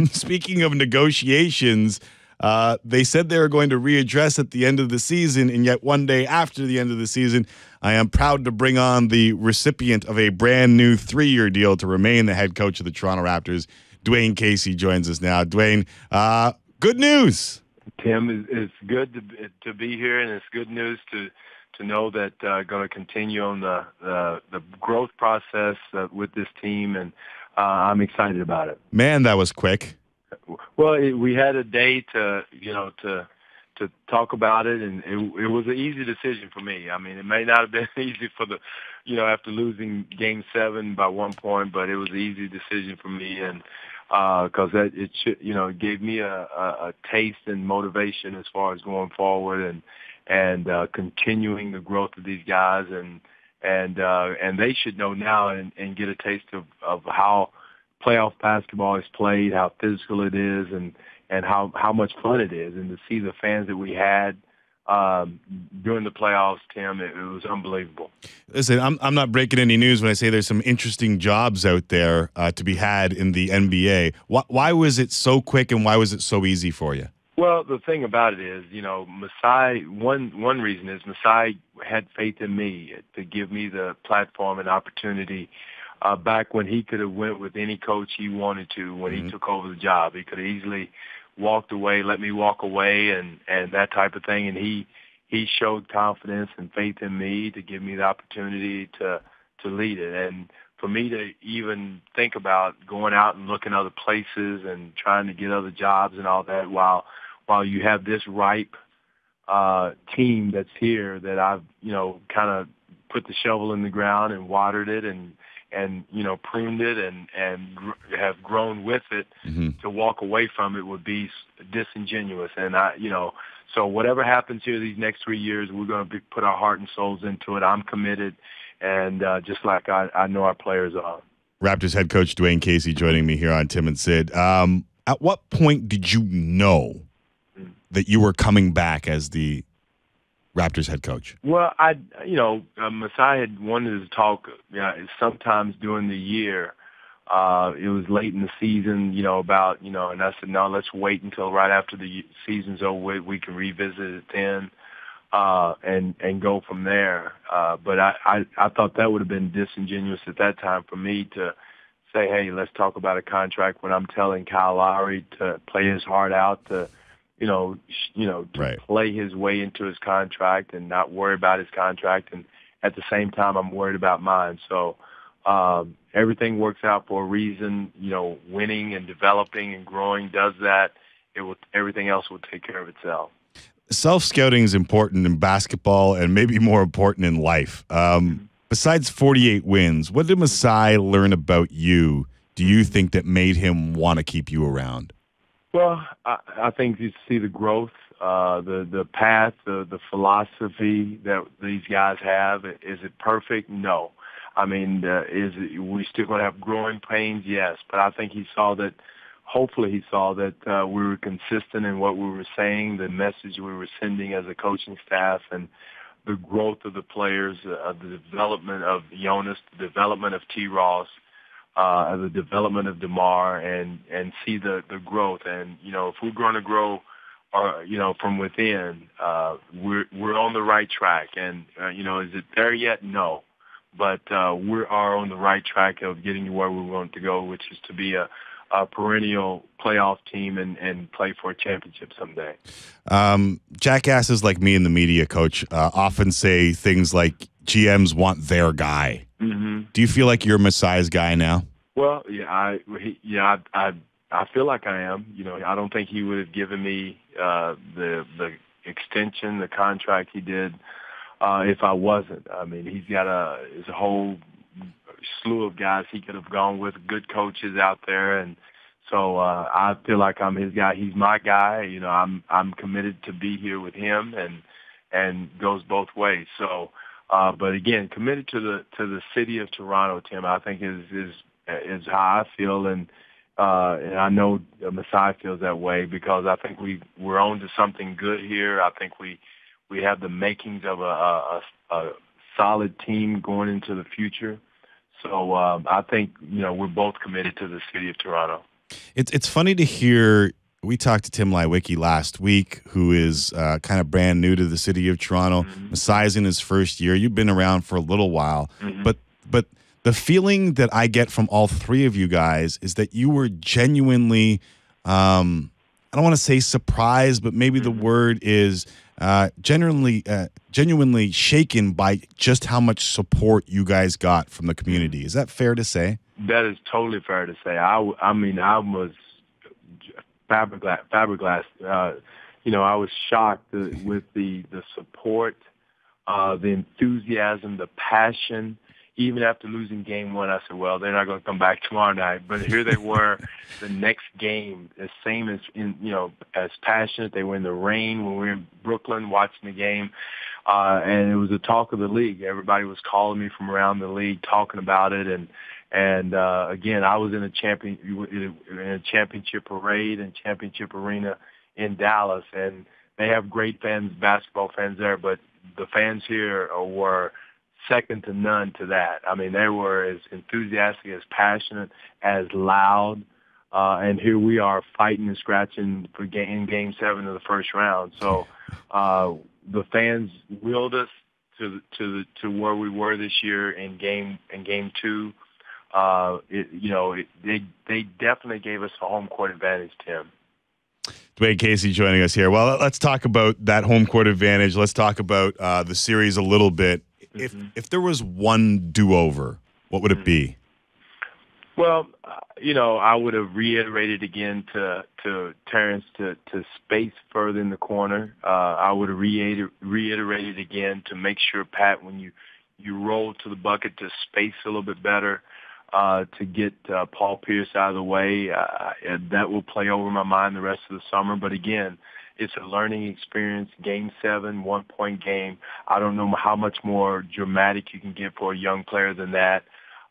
Speaking of negotiations, they said they were going to readdress at the end of the season, and yet one day after the end of the season, I am proud to bring on the recipient of a brand new 3-year deal to remain the head coach of the Toronto Raptors. Dwane Casey joins us now. Dwane, good news. Tim, it's good to be here, and it's good news to know that going to continue on the growth process with this team, and I'm excited about it. Man, that was quick. Well, we had a day to talk about it, and it was an easy decision for me. I mean, it may not have been easy for after losing Game 7 by 1 point, but it was an easy decision for me, and because it gave me a taste and motivation as far as going forward and continuing the growth of these guys, and they should know now and get a taste of how playoff basketball is played, how physical it is, and how much fun it is, and to see the fans that we had during the playoffs, Tim, it was unbelievable. Listen, I'm not breaking any news when I say there's some interesting jobs out there to be had in the NBA. Why was it so quick, and why was it so easy for you? Well, the thing about it is, Masai, one reason is Masai had faith in me to give me the platform and opportunity back when he could have went with any coach he wanted to when he took over the job. He could have easily walked away, let me walk away, and that type of thing. And he showed confidence and faith in me to give me the opportunity to lead it. And for me to even think about going out and looking other places and trying to get other jobs and all that while you have this ripe team that's here that I've, kind of put the shovel in the ground and watered it and pruned it and have grown with it, to walk away from it would be disingenuous. And so whatever happens here these next 3 years, we're going to put our heart and souls into it. I'm committed, and just like I know our players are. Raptors head coach Dwane Casey joining me here on Tim and Sid. At what point did you know that you were coming back as the Raptors head coach? Well, Masai had wanted to talk sometimes during the year. It was late in the season, about, and I said, no, let's wait until right after the season's over. We can revisit it then and go from there. But I thought that would have been disingenuous at that time for me to say, hey, let's talk about a contract when I'm telling Kyle Lowry to play his heart out, to right, play his way into his contract and not worry about his contract. And at the same time, I'm worried about mine. So everything works out for a reason. Winning and developing and growing does that. Everything else will take care of itself. Self-scouting is important in basketball and maybe more important in life. Besides 48 wins, what did Masai learn about you, do you think, that made him want to keep you around? Well, I think you see the growth, the path, the philosophy that these guys have. Is it perfect? No. I mean, we still going to have growing pains? Yes. But I think hopefully he saw that we were consistent in what we were saying, the message we were sending as a coaching staff, and the growth of the players, the development of Jonas, the development of T. Ross, the development of DeMar, and see the growth. And if we're going to grow, from within, we're on the right track. And is it there yet? No, but we are on the right track of getting to where we want to go, which is to be a perennial playoff team and play for a championship someday. Jackasses like me in the media, Coach, often say things like GMs want their guy. Do you feel like you're Masai's guy now? Well, I feel like I am. I don't think he would have given me the extension, the contract he did, if I wasn't. I mean, he's got a whole slew of guys he could have gone with, good coaches out there, and so I feel like I'm his guy. He's my guy. I'm committed to be here with him, and goes both ways. So. But again, committed to the city of Toronto, Tim, I think is how I feel, and I know Masai feels that way, because I think we're on to something good here. I think we have the makings of a solid team going into the future. So I think we're both committed to the city of Toronto. It's funny to hear. We talked to Tim Lewicki last week, who is kind of brand new to the city of Toronto. Masai's in his first year. You've been around for a little while, but the feeling that I get from all three of you guys is that you were genuinely, I don't want to say surprised, but maybe the word is genuinely shaken by just how much support you guys got from the community. Is that fair to say? That is totally fair to say. I mean, I was flabbergasted. I was shocked with the support, the enthusiasm, the passion. Even after losing game one, I said, well, they're not going to come back tomorrow night. But here they were the next game, as same as, as passionate. They were in the rain when we were in Brooklyn watching the game. And it was the talk of the league. Everybody was calling me from around the league talking about it. And again, I was in a championship parade and championship arena in Dallas. And they have great fans, basketball fans there. But the fans here were second to none to that. I mean, they were as enthusiastic, as passionate, as loud, and here we are fighting and scratching for in Game 7 of the first round. So the fans willed us to where we were this year in Game 2. They definitely gave us a home court advantage, Tim. Dwane Casey joining us here. Well, let's talk about that home court advantage. Let's talk about the series a little bit. If there was one do-over, what would it be? Well, I would have reiterated again to Terrence to space further in the corner. I would have reiterated again to make sure, Pat, when you roll to the bucket, to space a little bit better, to get Paul Pierce out of the way. That will play over my mind the rest of the summer. But again, it's a learning experience. Game 7, 1-point game. I don't know how much more dramatic you can get for a young player than that.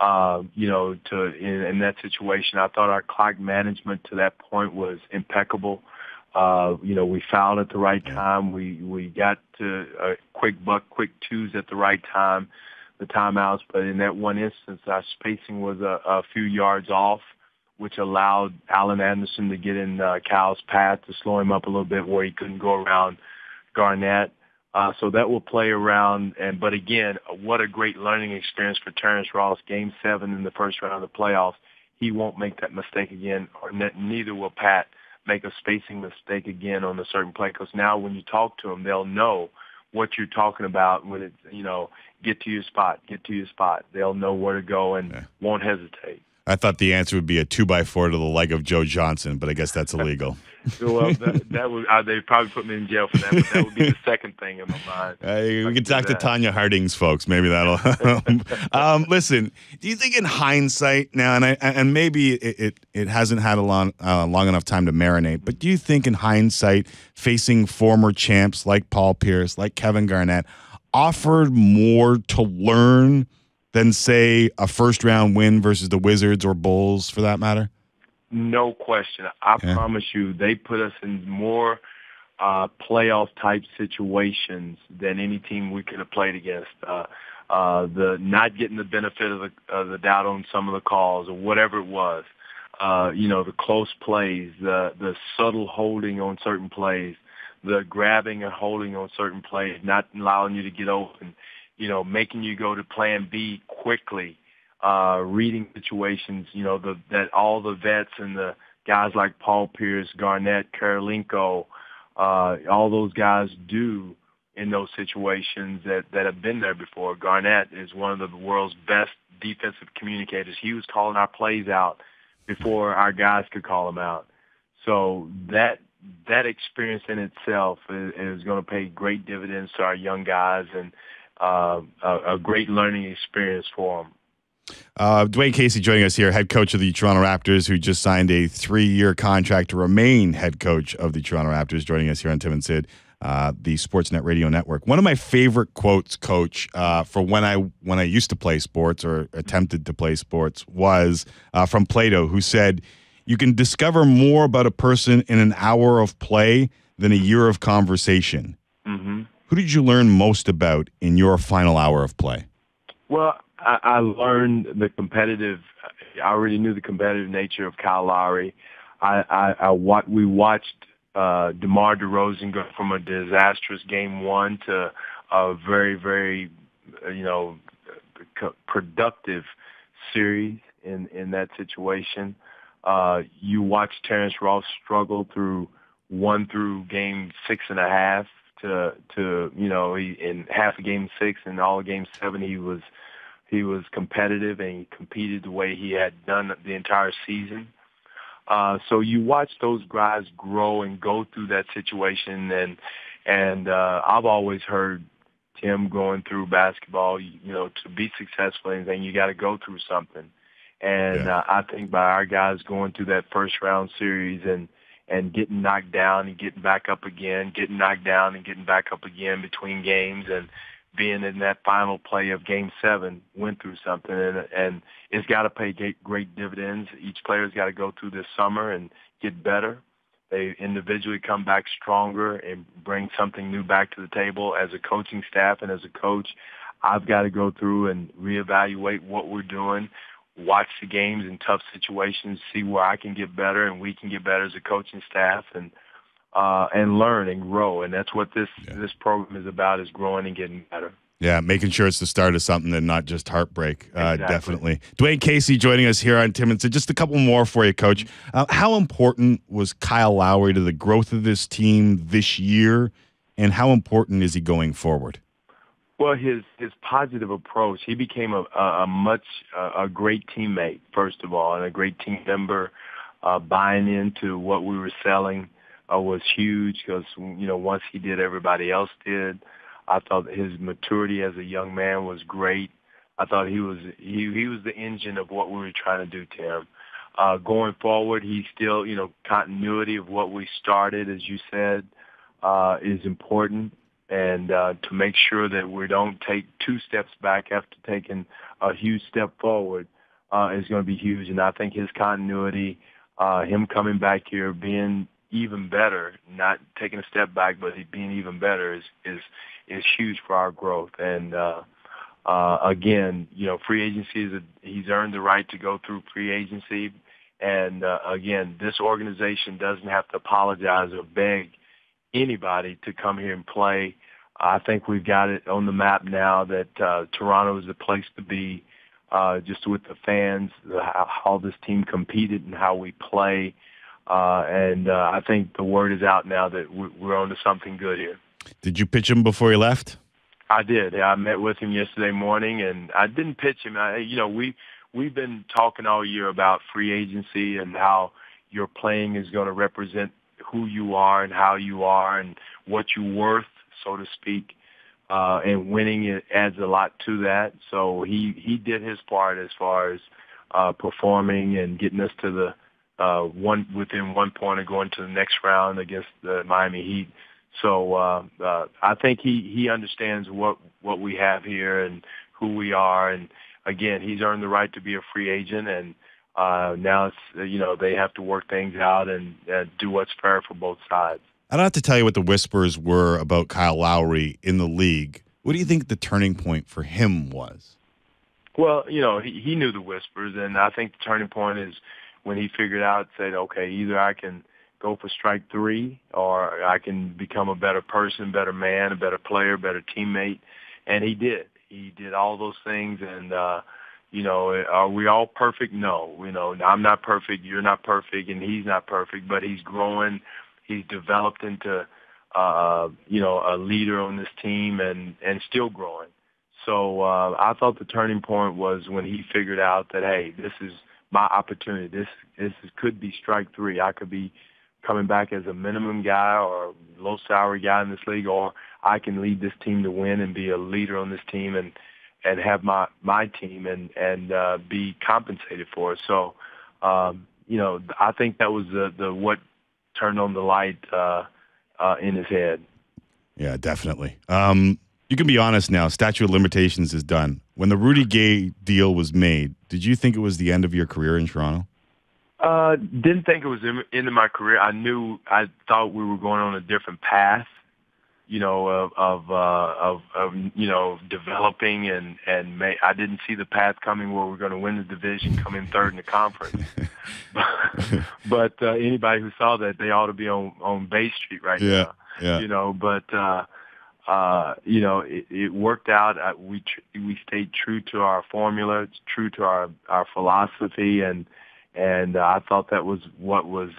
In that situation, I thought our clock management to that point was impeccable. We fouled at the right time. We got to a quick twos at the right time, the timeouts. But in that one instance, our spacing was a few yards off, which allowed Allen Anderson to get in Cal's path to slow him up a little bit where he couldn't go around Garnett. So that will play around. But again, what a great learning experience for Terrence Ross. Game 7 in the first round of the playoffs. He won't make that mistake again, or neither will Pat make a spacing mistake again on a certain play. Because now when you talk to them, they'll know what you're talking about when it's, get to your spot. They'll know where to go and won't hesitate. I thought the answer would be a 2x4 to the leg of Joe Johnson, but I guess that's illegal. Well, that would they'd probably put me in jail for that, but that would be the second thing in my mind. We can talk to Tanya Harding's folks. Maybe that'll. Listen, do you think in hindsight now, and maybe it hasn't had a long enough time to marinate, but do you think in hindsight, facing former champs like Paul Pierce, like Kevin Garnett, offered more to learn than, say, a first-round win versus the Wizards or Bulls, for that matter? No question. I promise you, they put us in more playoff-type situations than any team we could have played against. The not getting the benefit of the doubt on some of the calls or whatever it was, the close plays, the subtle holding on certain plays, the grabbing and holding on certain plays, not allowing you to get open, making you go to plan B quickly, reading situations, that all the vets and the guys like Paul Pierce, Garnett, Karolinko, all those guys do in those situations that have been there before. Garnett is one of the world's best defensive communicators. He was calling our plays out before our guys could call them out. So that experience in itself is going to pay great dividends to our young guys and a great learning experience for them. Dwane Casey joining us here, head coach of the Toronto Raptors, who just signed a 3-year contract to remain head coach of the Toronto Raptors, joining us here on Tim and Sid, the Sportsnet Radio Network. One of my favorite quotes, Coach, for when I used to play sports or attempted to play sports was from Plato, who said, "You can discover more about a person in an hour of play than a year of conversation." Mm-hmm. Who did you learn most about in your final hour of play? Well, I learned the competitive already knew the competitive nature of Kyle Lowry. We watched DeMar DeRozan go from a disastrous game one to a very, very, productive series in that situation. You watched Terrence Ross struggle through game 6.5 in half of game 6 and all of game 7 he was competitive and he competed the way he had done the entire season. So you watch those guys grow and go through that situation, and I've always heard Tim going through basketball, to be successful in anything, you got to go through something. And I think by our guys going through that first round series and getting knocked down and getting back up again, getting knocked down and getting back up again between games, and being in that final play of Game 7, went through something, and it's got to pay great dividends. Each player's got to go through this summer and get better. They individually come back stronger and bring something new back to the table. As a coaching staff and as a coach, I've got to go through and reevaluate what we're doing, watch the games in tough situations, see where I can get better and we can get better as a coaching staff, and learn and grow. And that's what this program is about, is growing and getting better. Yeah, making sure it's the start of something and not just heartbreak. Exactly. Definitely. Dwane Casey joining us here on Tim Sid. Just a couple more for you, Coach. How important was Kyle Lowry to the growth of this team this year, and how important is he going forward? Well, his positive approach, he became a great teammate, first of all, and a great team member. Buying into what we were selling was huge because, once he did, everybody else did. I thought his maturity as a young man was great. I thought he was the engine of what we were trying to do, Tim. Going forward, he's still, continuity of what we started, as you said, is important. And to make sure that we don't take 2 steps back after taking a huge step forward is going to be huge. And I think his continuity, him coming back here, being even better, not taking a step back, but being even better is huge for our growth. And again, free agency he's earned the right to go through free agency. And again, this organization doesn't have to apologize or beg anybody to come here and play. I think we've got it on the map now that Toronto is the place to be, just with the fans, how this team competed and how we play. And I think the word is out now that we're on to something good here. Did you pitch him before he left? I did. I met with him yesterday morning, and I didn't pitch him. We've been talking all year about free agency and how your playing is going to represent who you are and how you are and what you're worth, so to speak. And winning it adds a lot to that. So he did his part as far as performing and getting us to the within 1 point of going to the next round against the Miami Heat. So I think he understands what we have here and who we are. And again, he's earned the right to be a free agent. And now it's they have to work things out and do what's fair for both sides. I don't have to tell you what the whispers were about Kyle Lowry in the league. What do you think the turning point for him was? Well, he knew the whispers, and I think the turning point is when he figured out, said, okay, either I can go for strike 3 or I can become a better person, better man, a better player, better teammate. And he did. He did all those things. And, are we all perfect? No. I'm not perfect. You're not perfect. And he's not perfect. But he's growing. He's developed into, a leader on this team and still growing. So I thought the turning point was when he figured out that, hey, this is my opportunity. This could be strike 3. I could be coming back as a minimum guy or a low salary guy in this league, or I can lead this team to win and be a leader on this team and have my team and be compensated for it. So, I think that was the what turned on the light in his head. Yeah, definitely. You can be honest now. Statute of limitations is done. When the Rudy Gay deal was made, did you think it was the end of your career in Toronto? Didn't think it was the end of my career. I thought we were going on a different path. developing I didn't see the path coming where we're going to win the division, come in third in the conference. But anybody who saw that, they ought to be on Bay Street right now. Yeah. It worked out. We stayed true to our formula, true to our philosophy, and I thought that was what was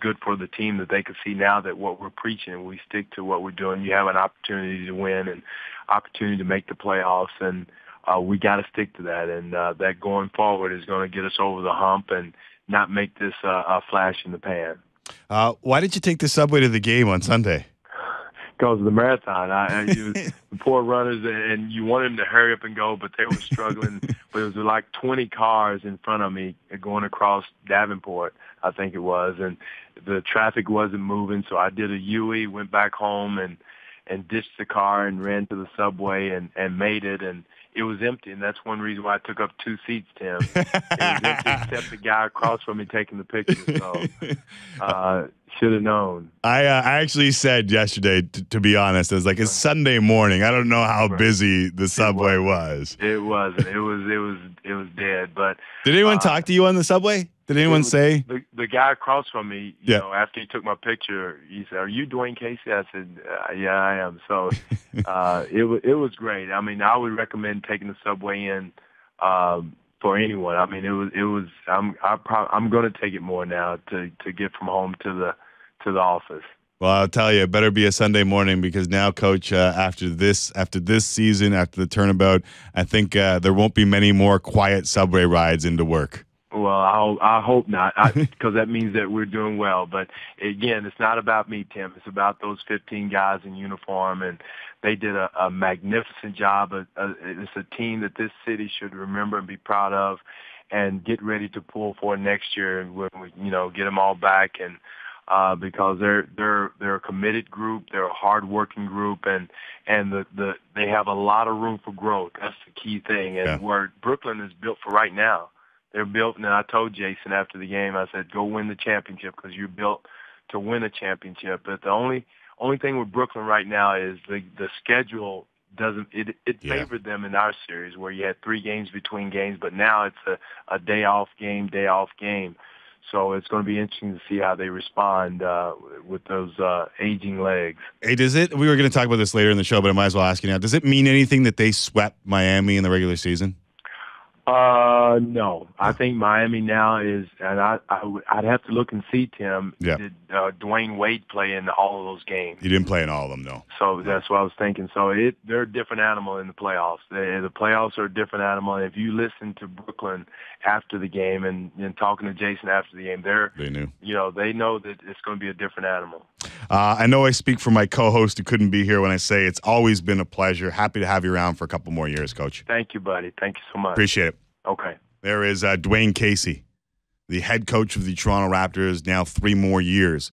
good for the team, that they could see now that what we're preaching and we stick to what we're doing. You have an opportunity to win and opportunity to make the playoffs, and we got to stick to that. And that going forward is going to get us over the hump and not make this a flash in the pan. Why did you take the subway to the game on Sunday? Because of the marathon. The poor runners, and you wanted them to hurry up and go, but they were struggling. But it was like 20 cars in front of me going across Davenport, I think it was, and the traffic wasn't moving. So I did a U-E, went back home and ditched the car and ran to the subway and made it. And it was empty, and that's one reason why I took up 2 seats, Tim. It was empty except the guy across from me taking the picture. So should have known. I actually said yesterday, to be honest, I was like, it's Sunday morning. I don't know how busy the subway was. It wasn't. It was dead. But did anyone talk to you on the subway? Did anyone say? The guy across from me, you know, after he took my picture, he said, "Are you Dwane Casey?" I said, "Yeah, I am." So it was great. I mean, I would recommend taking the subway in for anyone. I mean, it was. I'm going to take it more now to get from home to the office. Well, I'll tell you, it better be a Sunday morning, because now, Coach, after this season, after the turnabout, I think there won't be many more quiet subway rides into work. Well, I hope not, because that means that we're doing well. But again, it's not about me, Tim. It's about those 15 guys in uniform, and they did a magnificent job. It's a team that this city should remember and be proud of, and get ready to pull for next year when we, get them all back. And because they're a committed group, they're a hard-working group, and they have a lot of room for growth. That's the key thing, and where Brooklyn is built for right now. They're built, and I told Jason after the game, I said, go win the championship, because you're built to win a championship. But the only thing with Brooklyn right now is the schedule doesn't – it favored them in our series, where you had 3 games between games, but now it's a day-off game. So it's going to be interesting to see how they respond with those aging legs. Hey, we were going to talk about this later in the show, but I might as well ask you now. Does it mean anything that they swept Miami in the regular season? No. I think Miami now is, and I'd have to look and see, Tim. Yeah. Did Dwayne Wade play in all of those games? He didn't play in all of them, no. So that's what I was thinking. So they're a different animal in the playoffs. The playoffs are a different animal. And if you listen to Brooklyn after the game and talking to Jason after the game, they knew. They know that it's going to be a different animal. I know I speak for my co-host who couldn't be here when I say it's always been a pleasure. Happy to have you around for a couple more years, Coach. Thank you, buddy. Thank you so much. Appreciate it. Okay. There is Dwane Casey, the head coach of the Toronto Raptors, now 3 more years